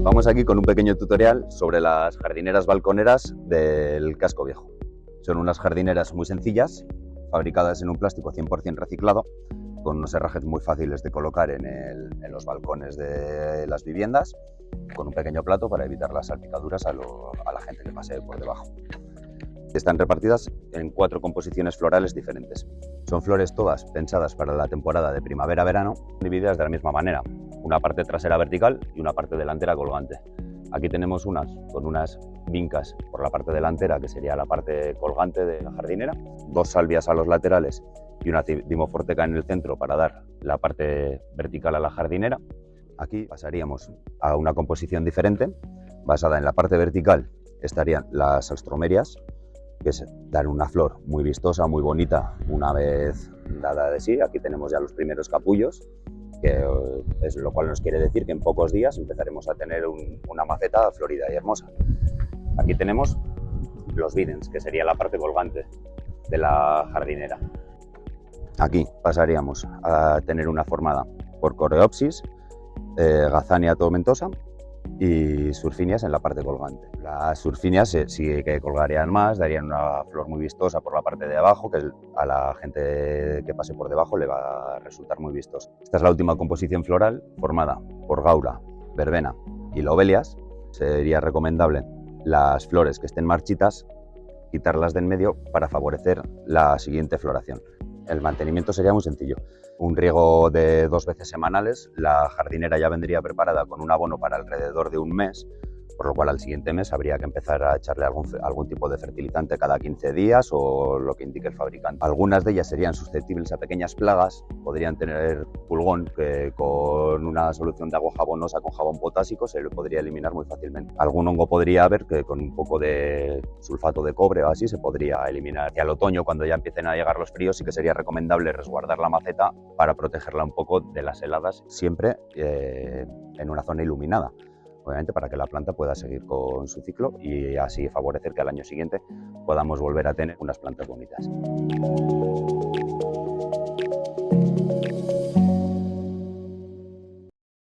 Vamos aquí con un pequeño tutorial sobre las jardineras balconeras del casco viejo. Son unas jardineras muy sencillas, fabricadas en un plástico 100% reciclado, con unos herrajes muy fáciles de colocar en los balcones de las viviendas, con un pequeño plato para evitar las salpicaduras a la gente que pase por debajo. Están repartidas en 4 composiciones florales diferentes. Son flores todas pensadas para la temporada de primavera-verano, divididas de la misma manera, una parte trasera vertical y una parte delantera colgante. Aquí tenemos unas con unas vincas por la parte delantera, que sería la parte colgante de la jardinera, 2 salvias a los laterales y una dimoforteca en el centro para dar la parte vertical a la jardinera. Aquí pasaríamos a una composición diferente. Basada en la parte vertical estarían las alstromerias, que dan una flor muy vistosa, muy bonita una vez dada de sí. Aquí tenemos ya los primeros capullos, que es lo cual nos quiere decir que en pocos días empezaremos a tener una maceta florida y hermosa. Aquí tenemos los videns, que sería la parte colgante de la jardinera. Aquí pasaríamos a tener una formada por coreopsis, gazania tomentosa y surfinias en la parte colgante. Las surfinias sí que colgarían más, darían una flor muy vistosa por la parte de abajo, que a la gente que pase por debajo le va a resultar muy vistosa. Esta es la última composición floral, formada por gaura, verbena y lobelias. Sería recomendable las flores que estén marchitas quitarlas de en medio para favorecer la siguiente floración. El mantenimiento sería muy sencillo. Un riego de 2 veces semanales, la jardinera ya vendría preparada con un abono para alrededor de un mes, por lo cual al siguiente mes habría que empezar a echarle algún tipo de fertilizante cada 15 días o lo que indique el fabricante. Algunas de ellas serían susceptibles a pequeñas plagas, podrían tener pulgón que con una solución de agua jabonosa con jabón potásico se lo podría eliminar muy fácilmente. Algún hongo podría haber que con un poco de sulfato de cobre o así se podría eliminar. Y al otoño, cuando ya empiecen a llegar los fríos, sí que sería recomendable resguardar la maceta para protegerla un poco de las heladas, siempre en una zona iluminada. Obviamente para que la planta pueda seguir con su ciclo y así favorecer que al año siguiente podamos volver a tener unas plantas bonitas.